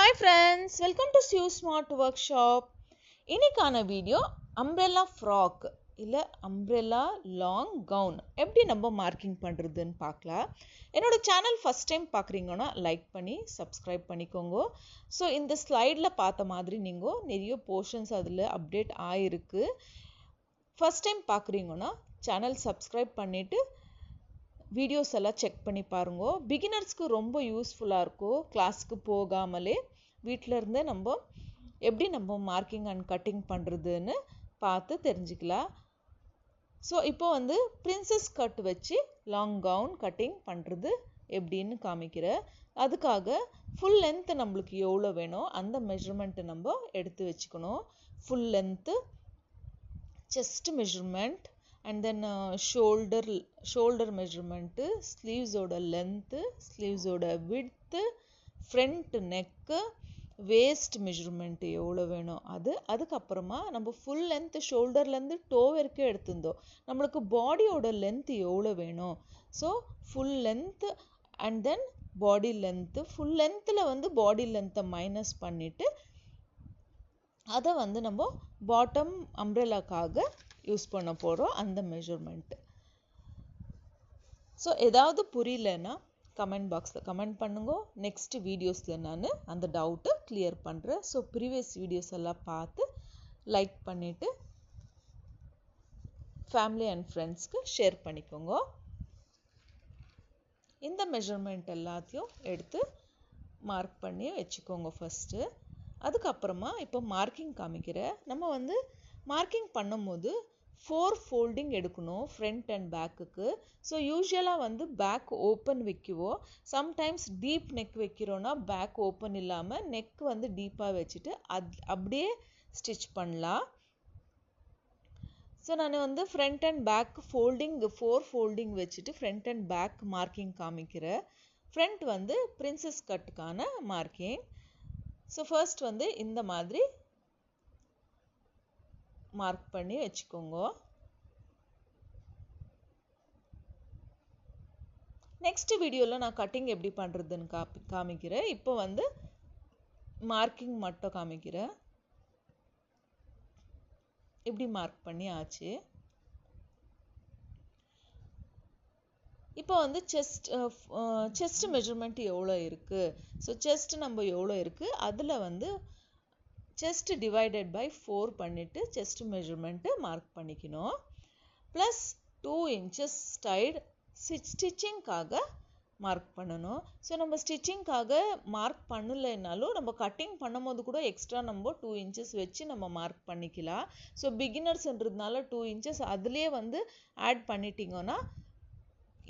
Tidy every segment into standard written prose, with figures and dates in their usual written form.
Hi friends, welcome to Sue Smart Workshop. இன்னைக்கான video umbrella frock இல்ல umbrella long gown எப்படி நம்ம marking பண்றதுன்னு பார்க்கலாம். என்னோட சேனல் ஃபர்ஸ்ட் டைம் பார்க்குறீங்கன்னா லைக் பண்ணி சப்ஸ்கிரைப் பண்ணிக்கோங்க. ஸோ இந்த ஸ்லைடில் பார்த்த மாதிரி நீங்கள் நிறைய போர்ஷன்ஸ் அதில் அப்டேட் ஆகிருக்கு. ஃபர்ஸ்ட் டைம் பார்க்குறீங்கன்னா சேனல் சப்ஸ்கிரைப் பண்ணிவிட்டு வீடியோஸ் எல்லாம் செக் பண்ணி பாருங்க. பிகினர்ஸ்க்கு ரொம்ப யூஸ்ஃபுல்லாக இருக்கும். கிளாஸ்க்கு போகாமலே வீட்டில் இருந்தே எப்படி நம்ம மார்க்கிங் அண்ட் கட்டிங் பண்ணுறதுன்னு பார்த்து தெரிஞ்சுக்கலாம். ஸோ இப்போ பிரின்சஸ் கட் வச்சு லாங் கவுன் கட்டிங் பண்ணுறது எப்படின்னு காமிக்கிறேன். அதுக்காக ஃபுல் லென்த்து நம்மளுக்கு எவ்வளோ வேணும் அந்த மெஷர்மெண்ட்டை நம்ம எடுத்து வச்சுக்கணும். Full length, chest measurement, and then shoulder measurement, sleeves oda length, sleeves oda width, front neck, waist measurement எவ்வளோ வேணும் அதுக்கு அப்புறமா நம்ம ஃபுல் லென்த் ஷோல்டர்லேருந்து டோ வரைக்கும் எடுத்திருந்தோம். நம்மளுக்கு பாடியோட லென்த் எவ்வளோ வேணும். So full length and then body length. Full லென்த்தில் பாடி லென்த்தை மைனஸ் பண்ணிவிட்டு அதை நம்ம பாட்டம் அம்ப்ரெல்லாக்காக யூஸ் பண்ண போகிறோம் அந்த மெஷர்மெண்ட். ஸோ ஏதாவது புரியலன்னா கமெண்ட் பாக்ஸில் கமெண்ட் பண்ணுங்க. நெக்ஸ்ட் வீடியோஸில் நான் அந்த டவுட்டை கிளியர் பண்ணுறேன். ஸோ ப்ரீவியஸ் வீடியோஸ் எல்லாம் பார்த்து லைக் பண்ணிவிட்டு ஃபேமிலி அண்ட் ஃப்ரெண்ட்ஸ்க்கு ஷேர் பண்ணிக்கோங்க. இந்த மெஷர்மெண்ட் எல்லாத்தையும் எடுத்து மார்க் பண்ணி வச்சுக்கோங்க ஃபஸ்ட்டு. அதுக்கப்புறமா இப்போ மார்க்கிங் காமிக்கிறேன். நம்ம மார்க்கிங் பண்ணும்போது 4 ஃபோல்டிங் எடுக்கணும் ஃப்ரண்ட் அண்ட் பேக்குக்கு. ஸோ யூஸ்வலாக பேக் ஓப்பன் வைக்குவோம். சம்டைம்ஸ் டீப் நெக் வைக்கிறோன்னா பேக் ஓப்பன் இல்லாமல் நெக் டீப்பாக வச்சுட்டு அப்படியே ஸ்டிச் பண்ணலாம். ஸோ நான் front and back folding 4 folding வச்சுட்டு ஃப்ரண்ட் அண்ட் பேக் மார்க்கிங் காமிக்கிறேன். ஃப்ரண்ட் பிரின்சஸ் கட்டுக்கான மார்க்கிங். ஸோ ஃபர்ஸ்ட் இந்த மாதிரி மார்க் பண்ணி வச்சுக்கோங்க. நெக்ஸ்ட் வீடியோவில் நான் கட்டிங் எப்படி பண்ணுறதுன்னு காமிக்கிறேன். இப்போ மார்க்கிங் மட்டும் காமிக்கிறேன். இப்படி மார்க் பண்ணி ஆச்சு. இப்போ செஸ்ட் மெஷர்மெண்ட் எவ்வளோ இருக்குது. ஸோ செஸ்ட் நம்ம எவ்வளோ இருக்குது அதில் செஸ்ட் டிவைடட் பை 4 பண்ணிவிட்டு செஸ்ட் மெஷர்மெண்ட்டு மார்க் பண்ணிக்கணும். ப்ளஸ் 2 inches சைடு ஸ்டிச்சிங்காக மார்க் பண்ணணும். ஸோ நம்ம ஸ்டிச்சிங்காக மார்க் பண்ணலைன்னாலும் நம்ம கட்டிங் பண்ணும்போது கூட எக்ஸ்ட்ரா நம்ம 2 inches வச்சு நம்ம மார்க் பண்ணிக்கலாம். ஸோ பிகினர்ஸ்ன்றதுனால 2 inches அதுலேயே ஆட் பண்ணிட்டீங்கன்னா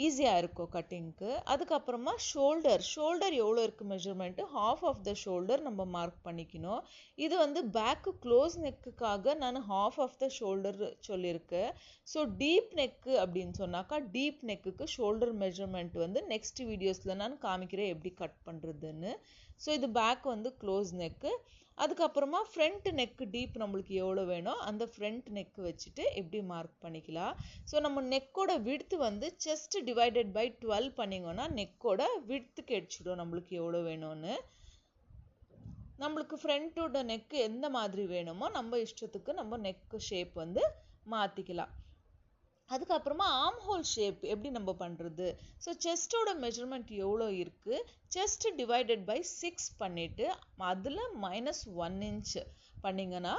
ஈஸியாக இருக்கும் கட்டிங்க்கு. அதுக்கப்புறமா ஷோல்டர் எவ்வளோ இருக்குது measurement half of the shoulder நம்ம மார்க் பண்ணிக்கணும். இது பேக்கு க்ளோஸ் நெக்குக்காக நான் ஹாஃப் ஆஃப் த ஷோல்டர் சொல்லியிருக்கேன். ஸோ டீப் நெக்கு அப்படின்னு சொன்னாக்கா டீப் நெக்குக்கு ஷோல்டர் மெஷர்மெண்ட் நெக்ஸ்ட் வீடியோஸில் நான் காமிக்கிறேன் எப்படி கட் பண்ணுறதுன்னு. ஸோ இது பேக் க்ளோஸ் நெக்கு. அதுக்கப்புறமா ஃப்ரண்ட் நெக்கு டீப் நம்மளுக்கு எவ்வளோ வேணும் அந்த ஃப்ரண்ட் நெக்கு வச்சுட்டு எப்படி மார்க் பண்ணிக்கலாம். ஸோ நம்ம நெக்கோட விட்த்து செஸ்ட் டிவைடட் பை 12 பண்ணிங்கன்னா நெக்கோட விட்த்து கிடைச்சிடும் நம்மளுக்கு எவ்வளோ வேணும்னு. நம்மளுக்கு ஃப்ரண்ட்டோட நெக்கு எந்த மாதிரி வேணுமோ நம்ம இஷ்டத்துக்கு நம்ம நெக்கு ஷேப் மாற்றிக்கலாம். அதுக்கப்புறமா ஆர்ம் ஹோல் ஷேப் எப்படி நம்ம பண்ணுறது. ஸோ செஸ்டோட மெஷர்மெண்ட் எவ்வளோ இருக்குது செஸ்ட் டிவைடட் பை 6 பண்ணிவிட்டு அதில் -1 inch பண்ணிங்கன்னா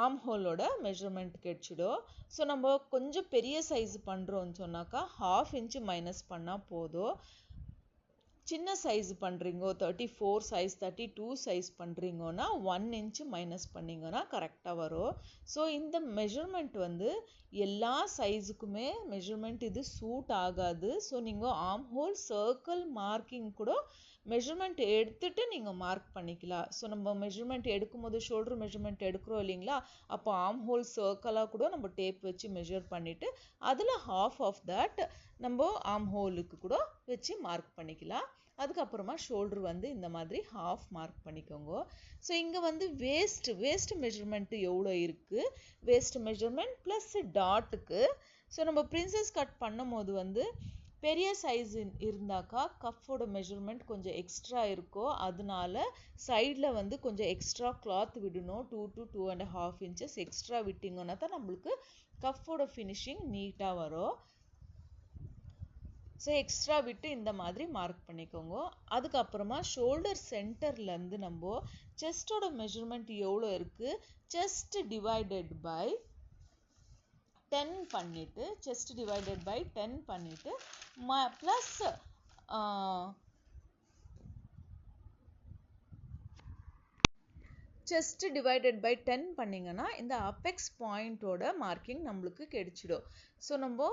ஆர்ம் ஹோலோட மெஷர்மெண்ட் கிடைச்சிடும். ஸோ நம்ம கொஞ்சம் பெரிய சைஸ் பண்ணுறோன்னு சொன்னாக்கா 1/2 inch மைனஸ் பண்ணால் போதும். சின்ன சைஸ் பண்ணுறீங்க 34 சைஸ் 32 சைஸ் பண்ணுறீங்கன்னா 1 inch மைனஸ் பண்ணிங்கன்னா கரெக்டாக வரும். ஸோ இந்த மெஷர்மெண்ட் எல்லா சைஸுக்குமே மெஷர்மெண்ட் இது சூட் ஆகாது. ஸோ நீங்கள் ஆர்ம் ஹோல் சர்க்கிள் மார்க்கிங் கூட மெஷர்மெண்ட் எடுத்துகிட்டு நீங்கள் மார்க் பண்ணிக்கலாம். ஸோ நம்ம மெஷர்மெண்ட் எடுக்கும்போது ஷோல்டர் மெஷர்மெண்ட் எடுக்கிறோம் இல்லைங்களா, அப்போ ஆர்ம் ஹோல் சர்க்கிளாக கூட நம்ம டேப் வச்சு மெஷர் பண்ணிவிட்டு அதில் ஹாஃப் ஆஃப் தட் நம்ம ஆர்ம் ஹோலுக்கு கூட வச்சு மார்க் பண்ணிக்கலாம். அதுக்கப்புறமா ஷோல்டர் இந்த மாதிரி ஹாஃப் மார்க் பண்ணிக்கோங்க. ஸோ இங்கே வேஸ்ட் மெஷர்மெண்ட்டு எவ்வளோ இருக்குது வேஸ்ட் மெஷர்மெண்ட் ப்ளஸ் டாட்டுக்கு. ஸோ நம்ம பிரின்சஸ் கட் பண்ணும் போது பெரிய சைஸ் இருந்தாக்கா கஃபோட மெஷர்மெண்ட் கொஞ்சம் எக்ஸ்ட்ரா இருக்கோ, அதனால சைடில் வந்து கொஞ்சம் எக்ஸ்ட்ரா கிளாத் விடணும். 2 to 2.5 inches எக்ஸ்ட்ரா விட்டிங்கன்னா தான் நம்மளுக்கு கஃபோட ஃபினிஷிங் நீட்டாக வரும். ஸோ எக்ஸ்ட்ரா விட்டு இந்த மாதிரி மார்க் பண்ணிக்கோங்க. அதுக்கப்புறமா ஷோல்டர் சென்டர்லேருந்து நம்ம செஸ்டோட மெஷர்மெண்ட் எவ்வளோ இருக்குது, செஸ்ட் டிவைடட் பை 10 பண்ணிட்டு, செஸ்ட் டிவைடட் பை 10 பண்ணிட்டு ப்ளஸ் செஸ்ட் டிவைடட் பை 10 பண்ணிங்கன்னா இந்த அப்பெக்ஸ் பாயிண்டோட மார்க்கிங் நம்மளுக்கு கிடைச்சிடும். ஸோ நம்ம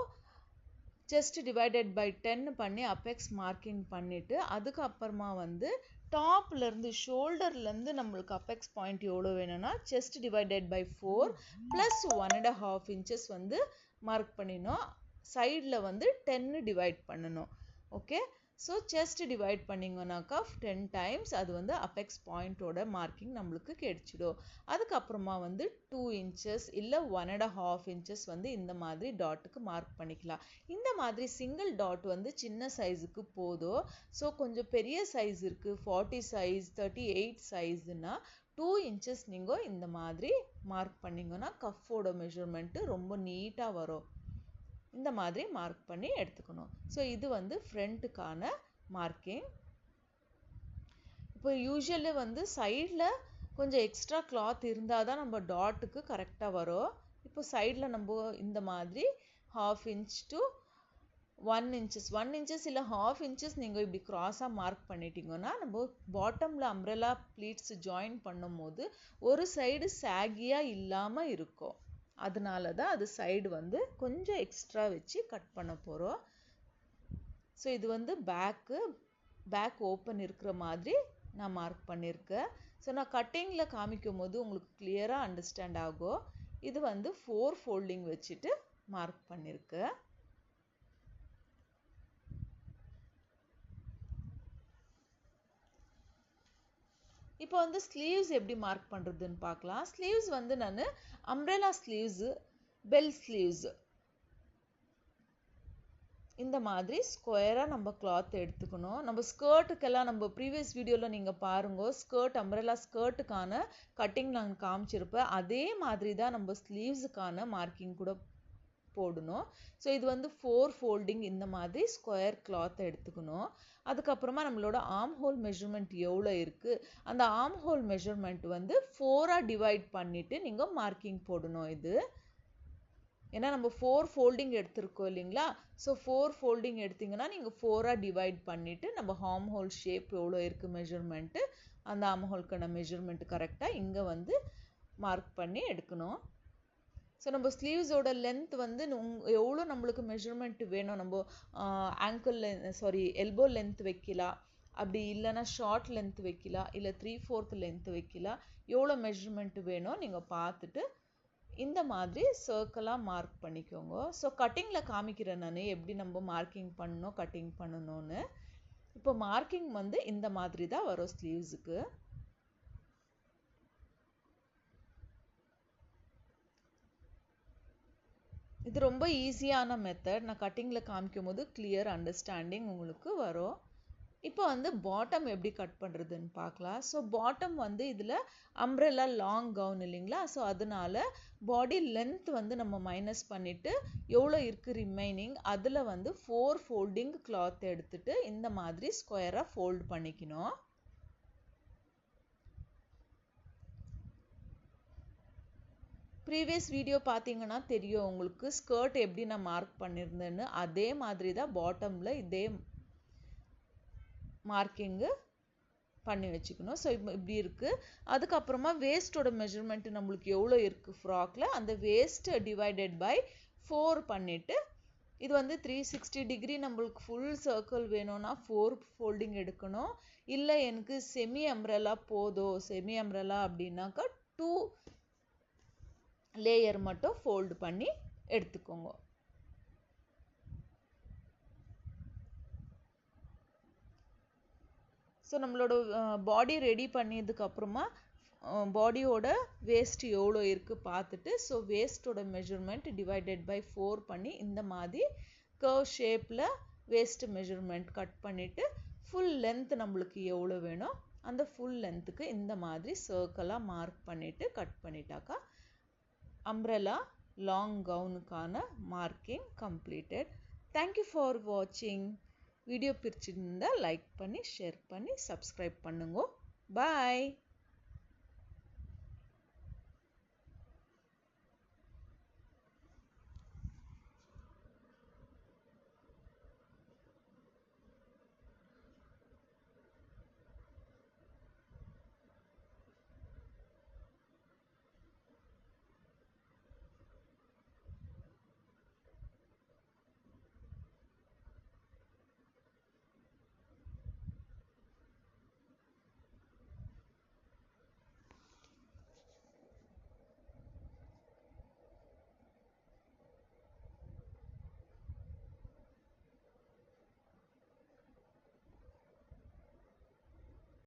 செஸ்ட் டிவைடட் பை 10 பண்ணி அப்பெக்ஸ் மார்க்கிங் பண்ணிவிட்டு அதுக்கப்புறமா வந்து டாப்லேருந்து ஷோல்டர்லேருந்து நம்மளுக்கு அப்பெக்ஸ் பாயிண்ட் எவ்வளோ வேணும்னா chest divided by 4 plus 1.5 inches வந்து மார்க் பண்ணிடணும். சைடில் வந்து 10 டிவைட் பண்ணணும். ஓகே, ஸோ செஸ்ட் டிவைட் பண்ணிங்கன்னாக்கா 10 times அது வந்து அப்பெக்ஸ் பாயிண்டோட மார்க்கிங் நம்மளுக்கு கிடைச்சிடும். அதுக்கப்புறமா வந்து 2 inches இல்லை 1.5 inches வந்து இந்த மாதிரி டாட்டுக்கு மார்க் பண்ணிக்கலாம். இந்த மாதிரி சிங்கிள் டாட் வந்து சின்ன சைஸுக்கு போதும். ஸோ கொஞ்சம் பெரிய சைஸ் இருக்குது, 40 சைஸ் 38 சைஸ்னா 2 inches நீங்கள் இந்த மாதிரி மார்க் பண்ணிங்கன்னா கஃபோட மெஷர்மெண்ட்டு ரொம்ப நீட்டாக வரும். இந்த மாதிரி மார்க் பண்ணி எடுத்துக்கணும். ஸோ இது வந்து ஃப்ரண்ட்டுக்கான மார்க்கிங். இப்போ யூஸ்வலி வந்து சைடில் கொஞ்சம் எக்ஸ்ட்ரா கிளாத் இருந்தால் தான் நம்ம டாட்டுக்கு கரெக்டாக வரும். இப்போ சைடில் நம்ம இந்த மாதிரி 1/2 inch to 1 inches இல்லை 1/2 inches நீங்கள் இப்படி க்ராஸாக மார்க் பண்ணிட்டீங்கன்னா நம்ம பாட்டமில் அம்ப்ரெல்லா ப்ளீட்ஸ் ஜாயின் பண்ணும் போது ஒரு சைடு சாகியாக இல்லாமல் இருக்கும். அதனால தான் அது சைடு வந்து கொஞ்சம் எக்ஸ்ட்ரா வச்சு கட் பண்ண போகிறோம். ஸோ இது வந்து பேக் ஓப்பன் இருக்கிற மாதிரி நான் மார்க் பண்ணியிருக்கேன். ஸோ நான் கட்டிங்கில் காமிக்கும் போது உங்களுக்கு கிளியராக அண்டர்ஸ்டாண்ட் ஆகும். இது வந்து 4 ஃபோல்டிங் வச்சுட்டு மார்க் பண்ணியிருக்கேன். இப்போ வந்து ஸ்லீவ்ஸ் எப்படி மார்க் பண்ணுறதுன்னு பார்க்கலாம். ஸ்லீவ்ஸ் வந்து நான் அம்ப்ரெல்லா ஸ்லீவ்ஸு, பெல் ஸ்லீவ்ஸ் இந்த மாதிரி ஸ்கொயராக நம்ம கிளாத் எடுத்துக்கணும். நம்ம ஸ்கர்ட்டுக்கெல்லாம் நம்ம ப்ரீவியஸ் வீடியோவில் நீங்கள் பாருங்க, ஸ்கர்ட் அம்ப்ரெல்லா ஸ்கர்ட்டுக்கான கட்டிங் நாங்கள் காமிச்சிருப்பேன். அதே மாதிரி தான் நம்ம ஸ்லீவ்ஸுக்கான மார்க்கிங் கூட போடணும். ஸோ இது வந்து 4 ஃபோல்டிங் இந்த மாதிரி ஸ்கொயர் கிளாத் எடுத்துக்கணும். அதுக்கப்புறமா நம்மளோட ஆர்ம் ஹோல் மெஷர்மெண்ட் எவ்வளோ இருக்குது, அந்த ஆர்ம் ஹோல் மெஷர்மெண்ட் வந்து 4ஆக டிவைட் பண்ணிவிட்டு நீங்கள் மார்க்கிங் போடணும். இது ஏன்னா நம்ம 4 ஃபோல்டிங் எடுத்திருக்கோம் இல்லைங்களா. ஸோ 4 ஃபோல்டிங் எடுத்திங்கன்னா நீங்கள் 4ஆக டிவைட் பண்ணிவிட்டு நம்ம ஆர்ம் ஹோல் ஷேப் எவ்வளோ இருக்குது மெஷர்மெண்ட்டு, அந்த ஆர்ம் ஹோல்க்கான மெஷர்மெண்ட் கரெக்டாக இங்கே வந்து மார்க் பண்ணி எடுக்கணும். ஸோ நம்ம ஸ்லீவ்ஸோட லென்த் வந்து எவ்வளோ நம்மளுக்கு மெஷர்மெண்ட் வேணும், நம்ம எல்போ லென்த் வைக்கலாம், அப்படி இல்லைன்னா ஷார்ட் லென்த் வைக்கலாம், இல்லை 3/4 லென்த் வைக்கலாம். எவ்வளோ மெஷர்மெண்ட் வேணும் நீங்கள் பார்த்துட்டு இந்த மாதிரி சர்க்கிளாக மார்க் பண்ணிக்கோங்க. ஸோ கட்டிங்கில் காமிக்கிறேன் நான் எப்படி நம்ம மார்க்கிங் பண்ணணும் கட்டிங் பண்ணணும்னு. இப்போ மார்க்கிங் வந்து இந்த மாதிரி தான் வரும் ஸ்லீவ்ஸுக்கு. இது ரொம்ப ஈஸியான மெத்தட். நான் கட்டிங்கில் காமிக்கும் போது கிளியர் அண்டர்ஸ்டாண்டிங் உங்களுக்கு வரும். இப்போ வந்து பாட்டம் எப்படி கட் பண்ணுறதுன்னு பார்க்கலாம். ஸோ பாட்டம் வந்து இதில் அம்ப்ரெல்லா லாங் கவுன் இல்லைங்களா. ஸோ அதனால பாடி லென்த் வந்து நம்ம மைனஸ் பண்ணிவிட்டு எவ்வளோ இருக்குது ரிமைனிங் அதில் வந்து 4 ஃபோல்டிங் கிளாத் எடுத்துட்டு இந்த மாதிரி ஸ்கொயராக ஃபோல்ட் பண்ணிக்கணும். ப்ரீவியஸ் வீடியோ பார்த்தீங்கன்னா தெரியும் உங்களுக்கு ஸ்கர்ட் எப்படி நான் மார்க் பண்ணியிருந்தேன்னு. அதே மாதிரி தான் பாட்டமில் இதே மார்க்கிங்கு பண்ணி வச்சுக்கணும். ஸோ இப்படி இருக்குது. அதுக்கப்புறமா வேஸ்ட்டோட மெஷர்மெண்ட் நம்மளுக்கு எவ்வளோ இருக்குது ஃப்ராக்கில், அந்த வேஸ்ட்டு டிவைடட் பை 4 பண்ணிவிட்டு இது வந்து 360 டிகிரி நம்மளுக்கு ஃபுல் சர்க்கிள் வேணும்னா 4 ஃபோல்டிங் எடுக்கணும். இல்லை எனக்கு செமி அம்ப்ரெல்லா போதும், செமி அம்ப்ரெல்லா அப்படின்னாக்கா 2 லேயர் மட்டும் ஃபோல்டு பண்ணி எடுத்துக்கோங்க. ஸோ நம்மளோட பாடி ரெடி பண்ணதுக்கப்புறமா பாடியோட வேஸ்ட் எவ்வளோ இருக்குது பார்த்துட்டு ஸோ வேஸ்ட்டோட மெஷர்மெண்ட் டிவைடட் பை 4 பண்ணி இந்த மாதிரி கர்வ் ஷேப்பில் வேஸ்ட் மெஷர்மெண்ட் கட் பண்ணிவிட்டு ஃபுல் லென்த் நம்மளுக்கு எவ்வளோ வேணும் அந்த ஃபுல் லென்த்துக்கு இந்த மாதிரி சர்க்கிளாக மார்க் பண்ணிவிட்டு கட் பண்ணிட்டாக்கா அம்ப்ரெல்லா லாங் கவுனுக்கான மார்க்கிங் கம்ப்ளீட்டட். தேங்க்யூ ஃபார் வாட்சிங். வீடியோ பிடிச்சிருந்தா லைக் பண்ணி ஷேர் பண்ணி சப்ஸ்கிரைப் பண்ணுங்க. பாய்.